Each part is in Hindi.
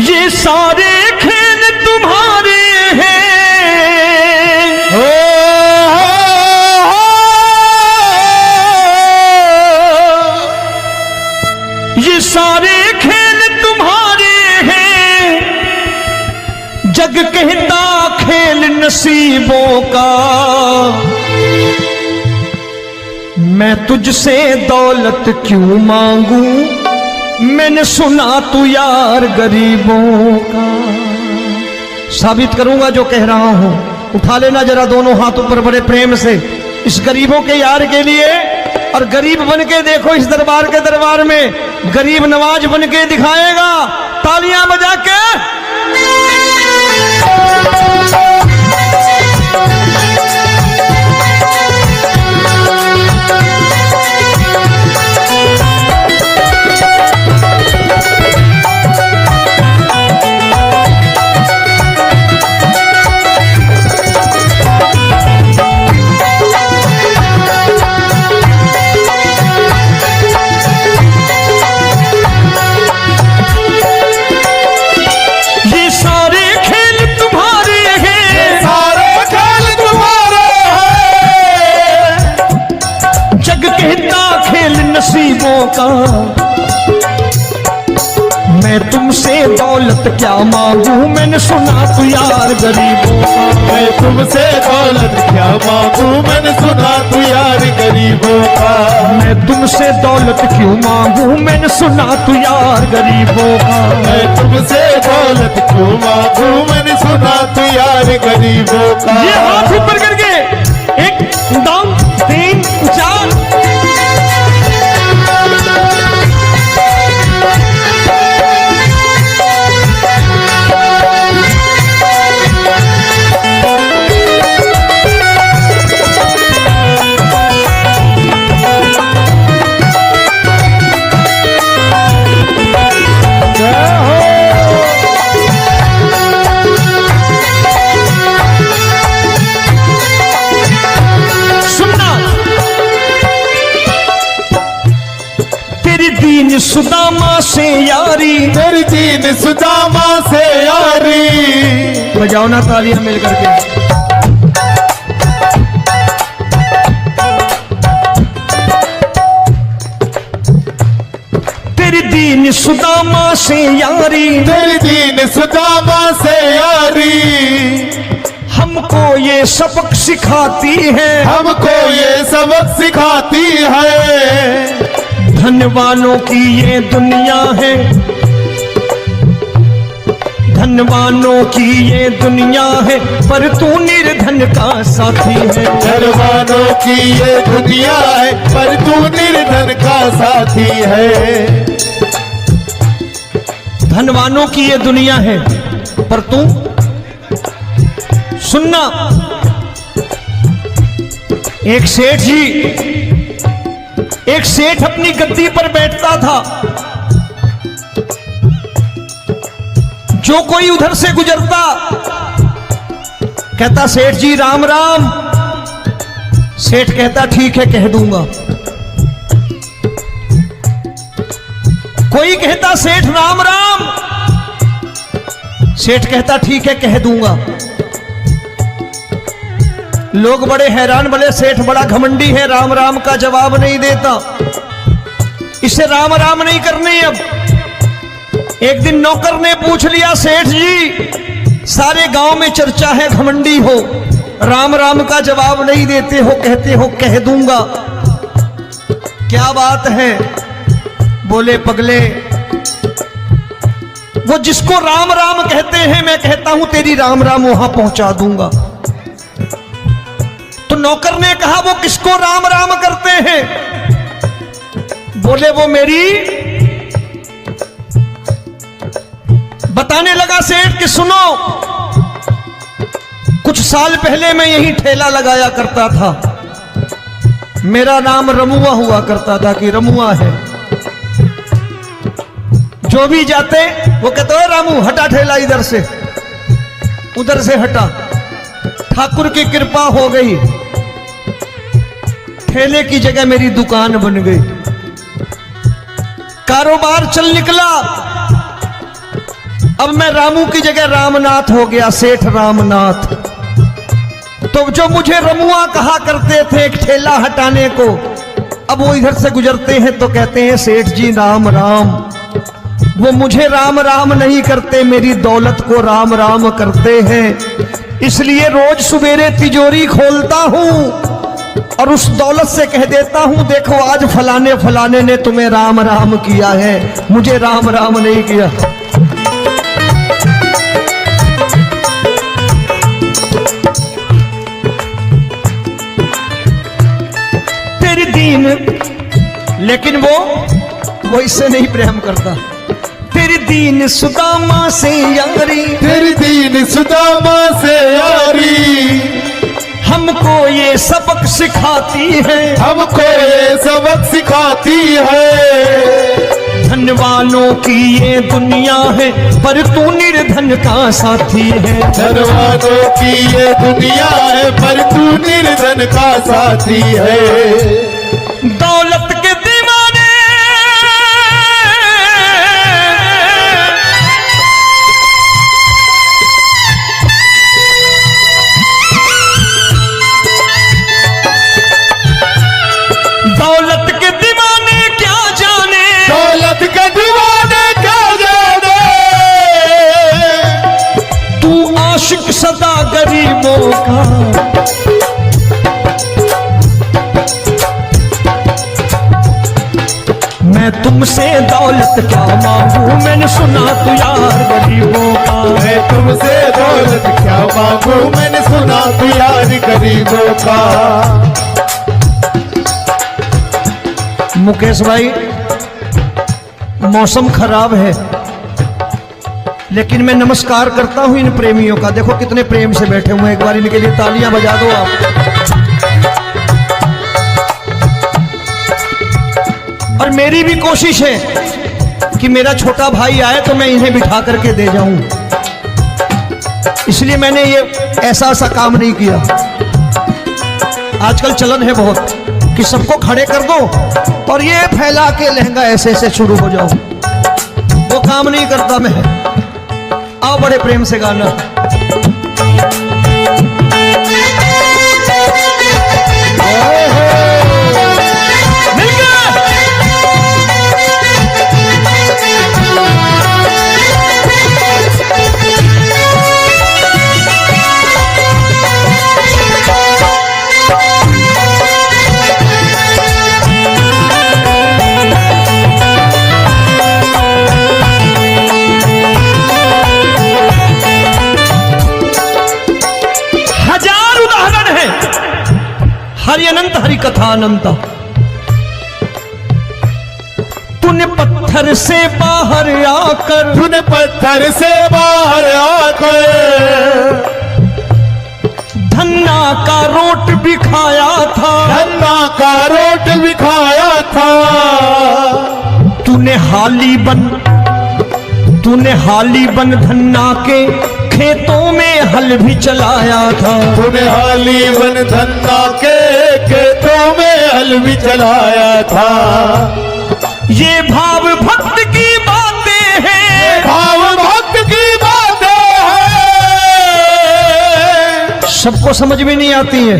ये सारे खेल तुम्हारे हैं, ये सारे खेल तुम्हारे हैं, जग कहता खेल नसीबों का। मैं तुझसे दौलत क्यों मांगू, मैंने सुना तू यार गरीबों का। साबित करूंगा जो कह रहा हूं। उठा लेना जरा दोनों हाथ ऊपर बड़े प्रेम से इस गरीबों के यार के लिए। और गरीब बन के देखो इस दरबार के दरबार में गरीब नवाज बन के दिखाएगा, तालियां बजा के। नसीबों का मैं तुमसे दौलत क्या मांगू, मैंने सुना तू यार गरीबों का। मैं तुमसे दौलत क्या मांगू, मैंने सुना तू यार गरीबों का। मैं तुमसे दौलत क्यों मांगू, मैंने सुना तू यार गरीबों का। मैं तुमसे दौलत क्यों मांगू, मैंने सुना तू यार गरीबों का। ये हाथ ऊपर करके 1 2 3 4 सुदामा से यारी, तेरी दीन सुदामा से यारी। बजाओ ना तालियां मिल करके। तेरी दीन सुदामा से यारी, तेरी दीन सुदामा से यारी। हमको ये सबक सिखाती है, हमको ये सबक सिखाती है। धनवानों की ये दुनिया है, धनवानों की ये दुनिया है, पर तू निर्धन का साथी है। धनवानों की ये दुनिया है, पर तू निर्धन का साथी है। धनवानों की ये दुनिया है, पर तू सुनना। एक सेठ अपनी गद्दी पर बैठता था। जो कोई उधर से गुजरता कहता सेठ जी राम राम। सेठ कहता ठीक है कह दूंगा। कोई कहता सेठ राम राम। सेठ कहता ठीक है कह दूंगा। लोग बड़े हैरान, बोले सेठ बड़ा घमंडी है, राम राम का जवाब नहीं देता, इसे राम राम नहीं करनी। अब एक दिन नौकर ने पूछ लिया सेठ जी सारे गांव में चर्चा है घमंडी हो, राम राम का जवाब नहीं देते हो, कहते हो कह दूंगा, क्या बात है? बोले पगले वो जिसको राम राम कहते हैं मैं कहता हूं तेरी राम राम वहां पहुंचा दूंगा। तो नौकर ने कहा वो किसको राम राम करते हैं? बोले वो मेरी। बताने लगा सेठ कि सुनो, कुछ साल पहले मैं यही ठेला लगाया करता था, मेरा नाम रमुआ हुआ करता था कि रमुआ है। जो भी जाते वो कहते हो रामू हटा ठेला इधर से, उधर से हटा। ठाकुर की कृपा हो गई, ठेले की जगह मेरी दुकान बन गई, कारोबार चल निकला। अब मैं रामू की जगह रामनाथ हो गया, सेठ रामनाथ। तो जो मुझे रमुआ कहा करते थे एक ठेला हटाने को, अब वो इधर से गुजरते हैं तो कहते हैं सेठ जी राम राम। वो मुझे राम राम नहीं करते, मेरी दौलत को राम राम करते हैं। इसलिए रोज सवेरे तिजोरी खोलता हूं और उस दौलत से कह देता हूं देखो आज फलाने फलाने ने तुम्हें राम राम किया है, मुझे राम राम नहीं किया। तेरी दीन, लेकिन वो इससे नहीं प्रेम करता। तेरी दीन सुदामा से यारी, तेरी दीन सुदामा से यारी, हमको ये सबक सिखाती है, हमको ये सबक सिखाती है। धन वालों की ये दुनिया है पर तू निर्धन का साथी है। धन वालों की ये दुनिया है पर तू निर्धन का साथी है। दौलत के दीवाने दौलत के दीवाने क्या जाने, दौलत के दीवाने क्या जाने, तू आशिक सदा गरीबों का। मैं तुमसे दौलत क्या मांगू, मैंने सुना तू यार गरीबों का। मैं तुमसे दौलत क्या मांगू, मैंने सुना तू यार गरीबों का। मुकेश भाई, मौसम खराब है लेकिन मैं नमस्कार करता हूं इन प्रेमियों का। देखो कितने प्रेम से बैठे हुए हैं, एक बार इनके लिए तालियां बजा दो आप। और मेरी भी कोशिश है कि मेरा छोटा भाई आए तो मैं इन्हें बिठा करके दे जाऊं, इसलिए मैंने ये ऐसा काम नहीं किया। आजकल चलन है बहुत कि सबको खड़े कर दो और ये फैला के लहंगा ऐसे ऐसे शुरू हो जाओ, वो काम नहीं करता मैं। आओ बड़े प्रेम से गाना। मिल गया। हरि अनंत हरि कथा अनंत। तूने पत्थर से बाहर आकर, तूने पत्थर से बाहर आकर धन्ना का रोट भी खाया था, धन्ना का रोट भी खाया था। तूने हाली बन धन्ना के खेतों में हल भी चलाया था। तूने हाली बन धन्ना के खेतों में हल भी चलाया था। ये भाव भक्त की बातें हैं, भाव भक्त की बातें हैं, सबको समझ में नहीं आती है।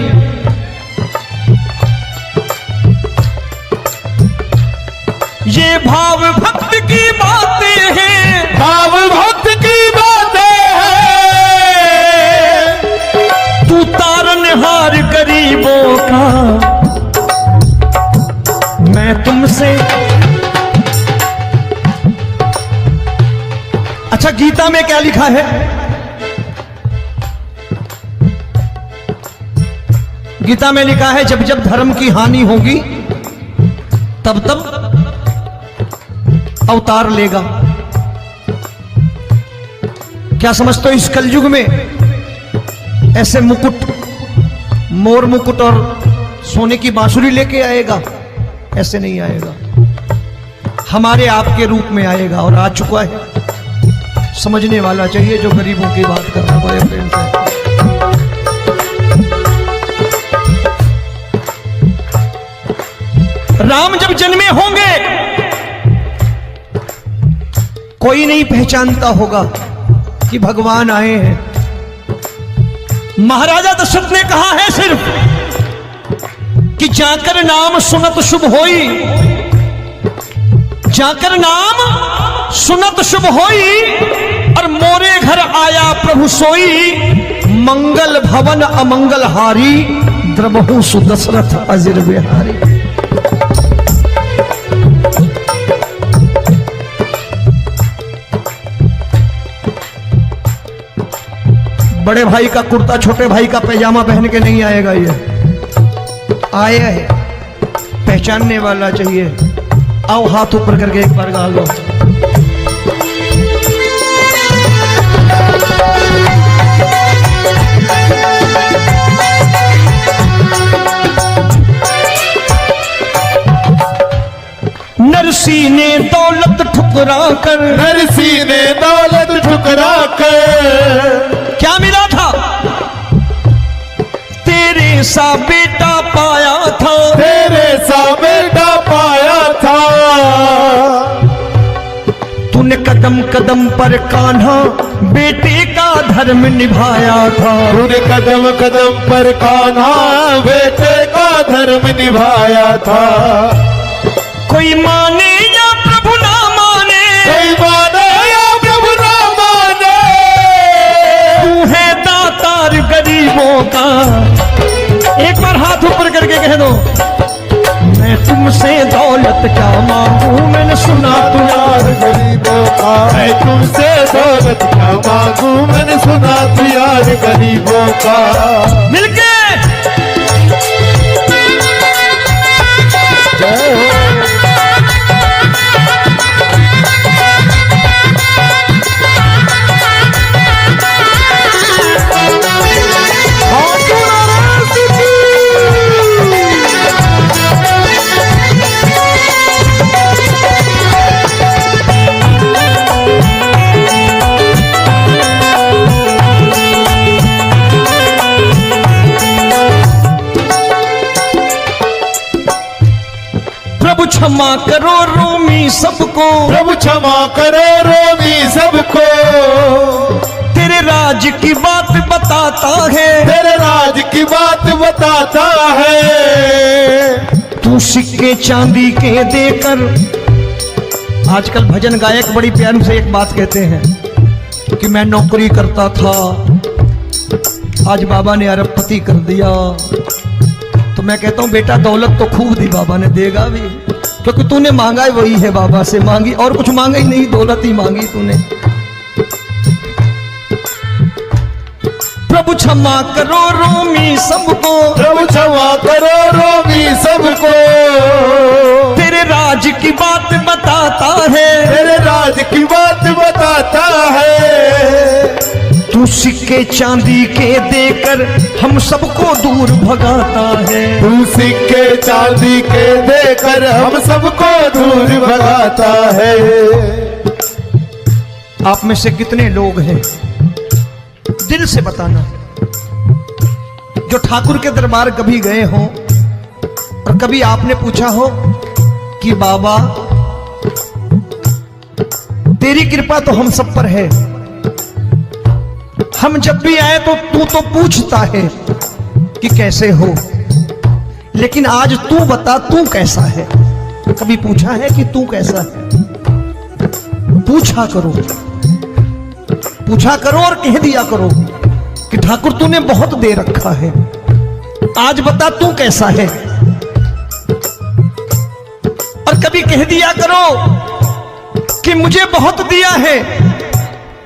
ये भाव भक्त की बातें हैं, भाव भक्त की बातें हैं। तू तारनहार गरीबों का, मैं तुमसे। अच्छा, गीता में क्या लिखा है? गीता में लिखा है जब जब धर्म की हानि होगी तब तब अवतार लेगा। क्या समझते हो इस कलयुग में ऐसे मुकुट, मोर मुकुट और सोने की बांसुरी लेके आएगा? ऐसे नहीं आएगा, हमारे आपके रूप में आएगा और आ चुका है। समझने वाला चाहिए जो गरीबों की बात कर रहा है बड़े प्रेम से। राम जब जन्मे होंगे कोई नहीं पहचानता होगा, कि भगवान आए हैं। महाराजा दशरथ ने कहा है सिर्फ कि जाकर नाम सुनत शुभ होई, जाकर नाम सुनत शुभ होई, और मोरे घर आया प्रभु सोई, मंगल भवन अमंगल हारी, द्रबहु सुदशरथ अजिर बिहारी। बड़े भाई का कुर्ता छोटे भाई का पैजामा पहन के नहीं आएगा, ये आया है पहचानने वाला चाहिए। आओ हाथ ऊपर करके एक बार गा लो। नरसी ने दौलत ठुकरा कर, नरसी ने दौलत ठुकरा कर, क्या मिला था? तेरे सा बेटा पाया था, तेरे सा बेटा पाया था। तूने कदम कदम पर कान्हा बेटे का धर्म निभाया था, तूने कदम कदम पर कान्हा बेटे का धर्म निभाया था। कोई माने या प्रभु ना माने, कोई माने या प्रभु ना माने, तू है दातार गरीबों का। एक बार हाथ ऊपर करके कह दो, मैं तुमसे दौलत क्या मांगू, मैंने सुना तू यार गरीबों का। मैं तुमसे दौलत क्या मांगू, मैंने सुना तू यार गरीबों का। मिलके जय हो। प्रभु क्षमा करो रोमी सबको, प्रभु क्षमा करो रोमी सबको। तेरे राज की बात बताता है, तेरे राज की बात बताता है। तू सिक्के चांदी के देकर, आजकल भजन गायक बड़ी प्यार से एक बात कहते हैं कि मैं नौकरी करता था, आज बाबा ने अरबपति कर दिया। तो मैं कहता हूं बेटा दौलत तो खूब दी बाबा ने, देगा भी, क्योंकि तूने मांगा है वही है बाबा से मांगी, और कुछ मांगा ही नहीं, दौलत ही मांगी तूने। प्रभु क्षमा करो रोमी सबको, प्रभु क्षमा करो रोमी सबको। तेरे राज की बात बताता है, तेरे राज की बात बताता है। तू सिक्के चांदी के देकर हम सबको दूर भगाता है, तू सिक्के चांदी के देकर हम सबको दूर भगाता है। आप में से कितने लोग हैं, दिल से बताना, जो ठाकुर के दरबार कभी गए हो और कभी आपने पूछा हो कि बाबा तेरी कृपा तो हम सब पर है, हम जब भी आए तो तू तो पूछता है कि कैसे हो, लेकिन आज तू बता तू कैसा है। कभी पूछा है कि तू कैसा है? पूछा करो, पूछा करो और कह दिया करो कि ठाकुर तूने बहुत दे रखा है, आज बता तू कैसा है। और कभी कह दिया करो कि मुझे बहुत दिया है,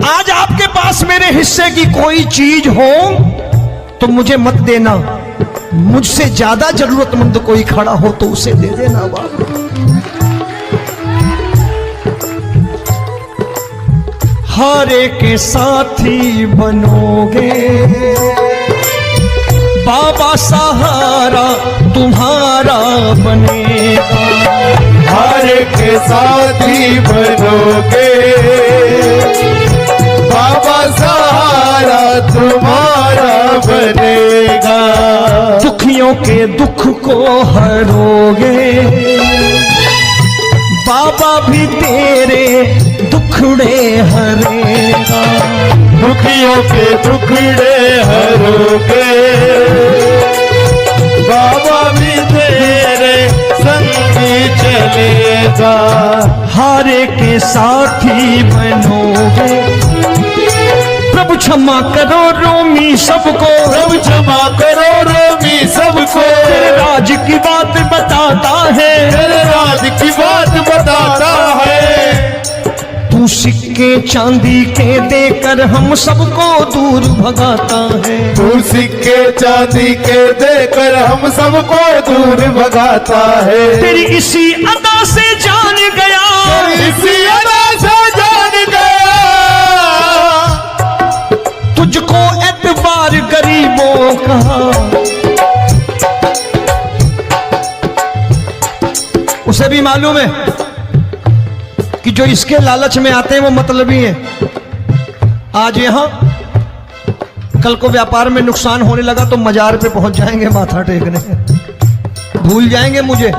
आज आपके पास मेरे हिस्से की कोई चीज हो तो मुझे मत देना, मुझसे ज्यादा जरूरतमंद कोई खड़ा हो तो उसे दे देना बाबा। हारे के साथी बनोगे बाबा, सहारा तुम्हारा बनेगा। हारे के साथी बनोगे बाबा, सहारा तुम्हारा बनेगा। दुखियों के दुख को हरोगे बाबा, भी तेरे दुखड़े हरेगा। दुखियों के टुकड़े हरोगे, बाबा भी तेरे संगी चलेगा। हारे के साथी बनोगे, प्रभु क्षमा करो रोमी सबको, प्रभु क्षमा करो रोमी सबको, तेरे राज की बात बताता है, तेरे राज की बात बताता है। तू सिक्के चांदी के देकर हम सबको दूर भगाता है, तू सिक्के चांदी के देकर हम सबको दूर भगाता है। तेरी इसी अदा से जान गया, तेरी इसी अदा से जान गया, तुझको एतबार गरीबों का। उसे भी मालूम है कि जो इसके लालच में आते हैं वो मतलबी हैं। आज यहां कल को व्यापार में नुकसान होने लगा तो मजार पे पहुंच जाएंगे माथा टेकने, भूल जाएंगे मुझे,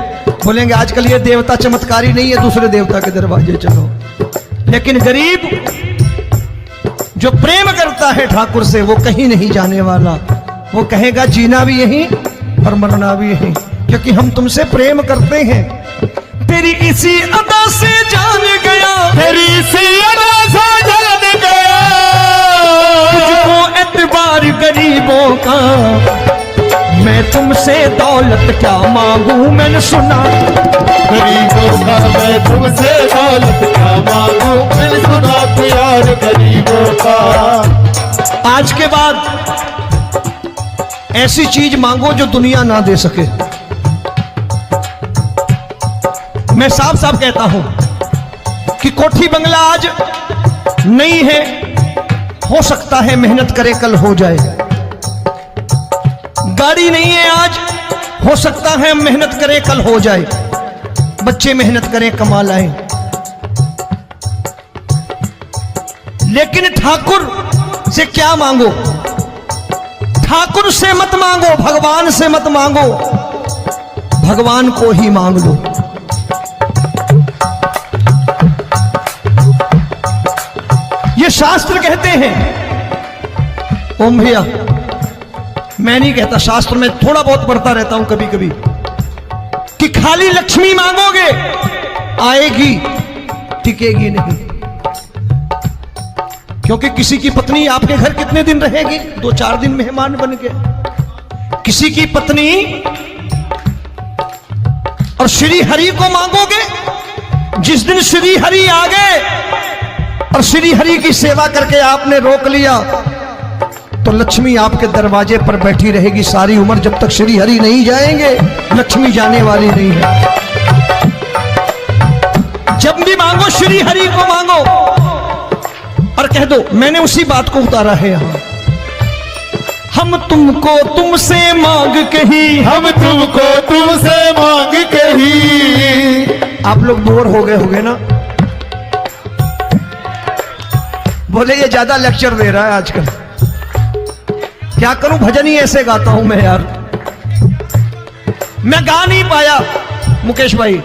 बोलेंगे आजकल ये देवता चमत्कारी नहीं है, दूसरे देवता के दरवाजे चलो। लेकिन गरीब जो प्रेम करता है ठाकुर से वो कहीं नहीं जाने वाला, वो कहेगा जीना भी यहीं और मरना भी यहीं, क्योंकि हम तुमसे प्रेम करते हैं। तेरी इसी अदा से जान गया, तेरी इसी अदा से जान गया, तुझको एतबार गरीबों का। मैं तुमसे दौलत क्या मांगू, मैंने सुना गरीबों का, मैं तुमसे दौलत क्या मांगू, मैंने सुना प्यार गरीबों का। आज के बाद ऐसी चीज मांगो जो दुनिया ना दे सके। मैं साफ साफ कहता हूं कि कोठी बंगला आज नहीं है, हो सकता है मेहनत करे कल हो जाए। गाड़ी नहीं है आज, हो सकता है मेहनत करे कल हो जाए। बच्चे मेहनत करें कमा लाएं, लेकिन ठाकुर से क्या मांगो? ठाकुर से मत मांगो, भगवान से मत मांगो, भगवान को ही मांग लो। ये शास्त्र कहते हैं, ओम भैया मैं नहीं कहता, शास्त्र में थोड़ा बहुत पढ़ता रहता हूं कभी कभी, कि खाली लक्ष्मी मांगोगे आएगी, टिकेगी नहीं। क्योंकि किसी की पत्नी आपके घर कितने दिन रहेगी? 2-4 दिन मेहमान बन के। किसी की पत्नी और श्री हरि को मांगोगे, जिस दिन श्री हरि आ गए और श्री हरि की सेवा करके आपने रोक लिया तो लक्ष्मी आपके दरवाजे पर बैठी रहेगी सारी उम्र, जब तक श्री हरि नहीं जाएंगे लक्ष्मी जाने वाली नहीं है। जब भी मांगो श्री हरि को मांगो और कह दो मैंने उसी बात को उतारा है यहां, हम तुमको तुमसे मांग कही, हम तुमको तुमसे मांग कही। आप लोग बोर हो गए होंगे ना, बोले ये ज्यादा लेक्चर दे रहा है आजकल। क्या करूं, भजन ही ऐसे गाता हूं मैं यार। मैं गा नहीं पाया मुकेश भाई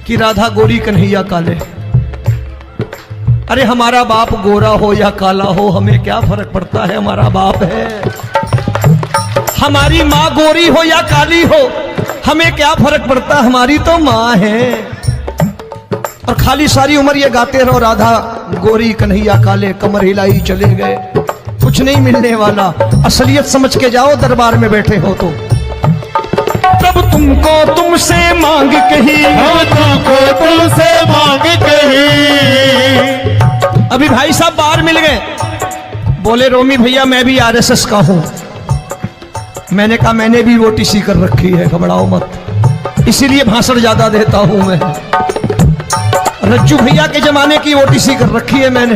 कि राधा गोरी कन्हैया काले। अरे हमारा बाप गोरा हो या काला हो हमें क्या फर्क पड़ता है, हमारा बाप है। हमारी माँ गोरी हो या काली हो हमें क्या फर्क पड़ता, हमारी तो माँ है। और खाली सारी उम्र ये गाते रहो राधा गोरी कन्हैया काले, कमर हिलाई चले गए, कुछ नहीं मिलने वाला। असलियत समझ के जाओ दरबार में बैठे हो तो। तब तुमको तुमसे मांग कही, हम तुमको तुमसे मांग कही। अभी भाई साहब बाहर मिल गए, बोले रोमी भैया मैं भी आरएसएस का हूं। मैंने कहा मैंने भी ओटीसी कर रखी है, घबराओ मत, इसीलिए भाषण ज्यादा देता हूं मैं। रज्जू भैया के जमाने की ओटीसी कर रखी है मैंने।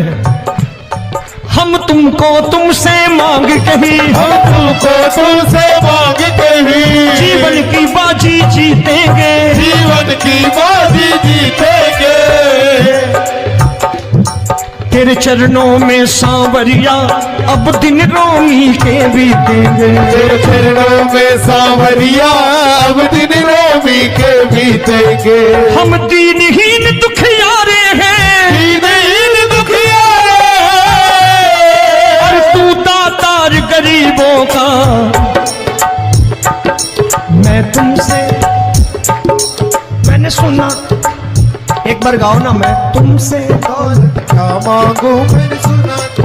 हम तुमको तुमसे मांग कही, हम तुमको तुमसे मांग कही। जीवन की बाजी जीतेंगे, जीवन की बाजी जीतेंगे। तेरे चरणों में सांवरिया अब दिन रोमी के बीतेंगे। तेरे चरणों में सांवरिया अब दिन रोमी के बीतेंगे। हम दीनहीन दुखियारे हैं, दीनहीन दुखियारे हैं, मैंने सुना, एक बार गाओ ना, मैं तुमसे दौलत क्या मांगू मैंने सुना तू